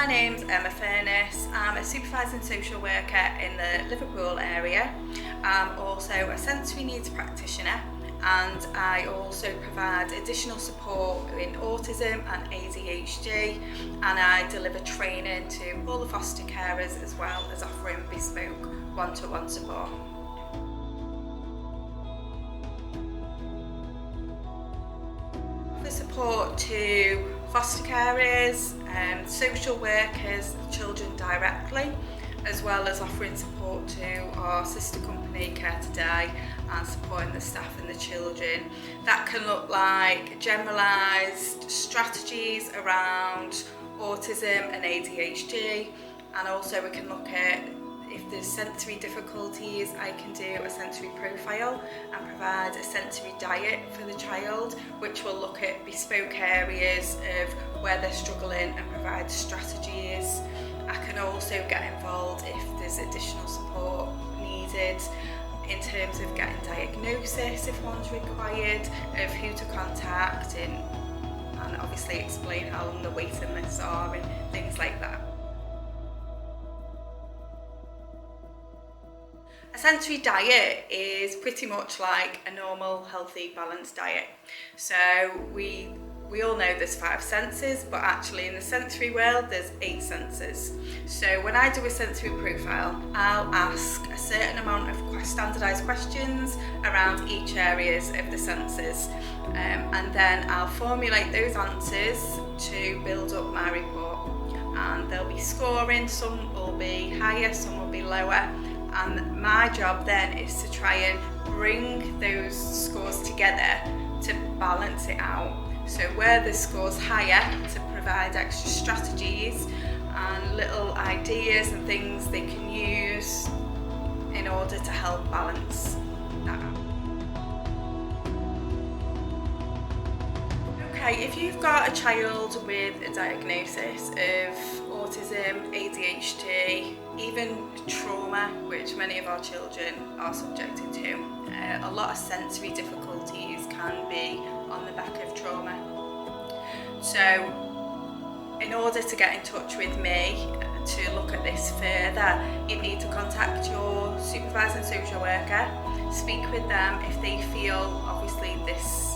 name's Emma Furness. I'm a supervising social worker in the Liverpool area. I'm also a sensory needs practitioner, and I also provide additional support in autism and ADHD, and I deliver training to all the foster carers as well as offering bespoke one-to-one support. The support to foster carers and social workers, children directly, as well as offering support to our sister company Care Today and supporting the staff and the children. That can look like generalised strategies around autism and ADHD, and also we can look at if there's sensory difficulties, I can do a sensory profile and provide a sensory diet for the child, which will look at bespoke areas of where they're struggling and provide strategies. I can also get involved if there's additional support needed in terms of getting diagnosis if one's required, of who to contact, and obviously explain how long the waiting lists are and things like that. A sensory diet is pretty much like a normal, healthy, balanced diet. So we all know there's 5 senses, but actually in the sensory world there's 8 senses. So when I do a sensory profile, I'll ask a certain amount of standardised questions around each areas of the senses, and then I'll formulate those answers to build up my report. And there'll be scoring, some will be higher, some will be lower. And my job then is to try and bring those scores together to balance it out. So where the score's higher, to provide extra strategies and little ideas and things they can use in order to help balance that out. Okay, if you've got a child with a diagnosis of autism, ADHD, even trauma, which many of our children are subjected to, a lot of sensory difficulties can be on the back of trauma. So in order to get in touch with me to look at this further, you need to contact your supervising social worker, speak with them if they feel obviously this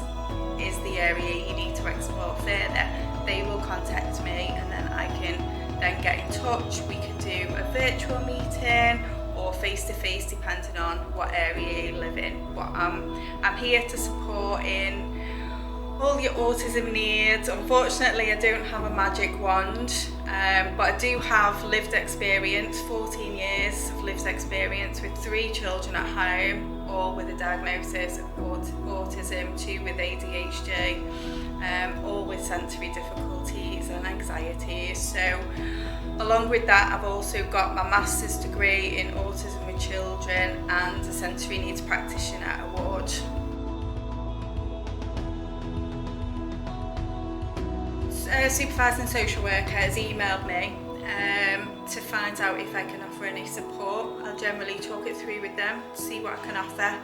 is the area you need to explore further. They will contact me, and then I can then get in touch. We can do a virtual meeting or face-to-face depending on what area you live in. But I'm here to support in all your autism needs. Unfortunately, I don't have a magic wand, but I do have lived experience, 14 years of lived experience with 3 children at home, all with a diagnosis of autism, 2 with ADHD, all with sensory difficulties and anxieties. So along with that, I've also got my master's degree in autism with children and a Sensory Needs Practitioner award. A supervising social worker has emailed me to find out if I can offer any support. I'll generally talk it through with them, see what I can offer.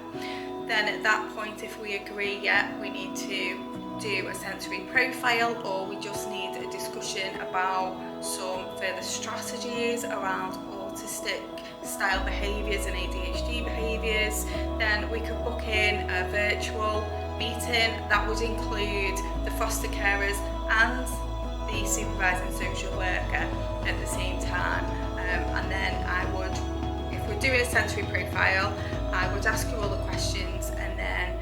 Then at that point, if we agree, we need to do a sensory profile, or we just need a discussion about some further strategies around autistic style behaviours and ADHD behaviours. Then we could book in a virtual meeting that would include the foster carers and the supervising social worker at the same time, and then I would, if we're doing a sensory profile, I would ask you all the questions and then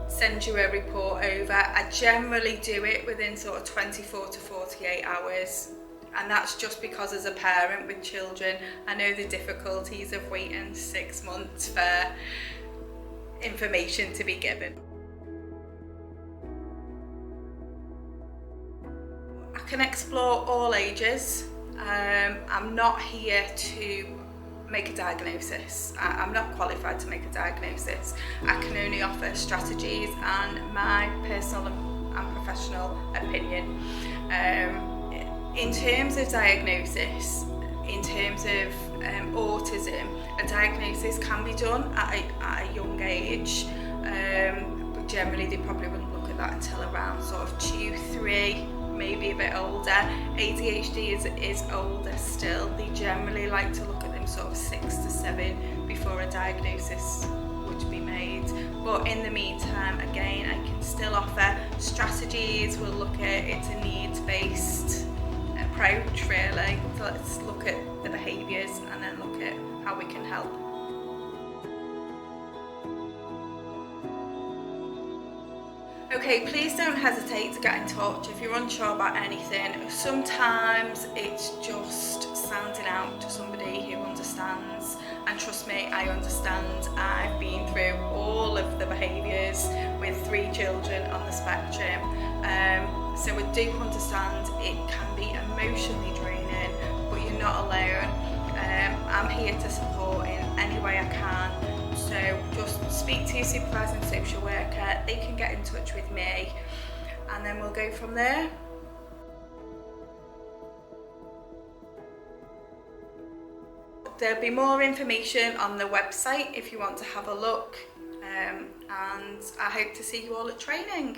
send you a report over. I generally do it within sort of 24 to 48 hours, and that's just because as a parent with children, I know the difficulties of waiting 6 months for information to be given. I can explore all ages. I'm not here to make a diagnosis. I'm not qualified to make a diagnosis. I can only offer strategies and my personal and professional opinion. In terms of diagnosis, in terms of autism, a diagnosis can be done at a young age, but generally they probably wouldn't look at that until around sort of 2, 3, maybe a bit older. ADHD is older still. They generally like to look at them sort of 6 to 7 before a diagnosis would be made. But in the meantime, again, I can still offer strategies. We'll look at it's a needs-based approach really. So let's look at the behaviours and then look at how we can help. Okay, please don't hesitate to get in touch if you're unsure about anything. Sometimes it's just sounding out to somebody who understands, and trust me, I understand. I've been through all of the behaviours with 3 children on the spectrum, so I do understand it can be emotionally draining, but you're not alone. I'm here to support in any way I can. So just speak to your supervising social worker, they can get in touch with me, and then we'll go from there. There'll be more information on the website if you want to have a look, and I hope to see you all at training.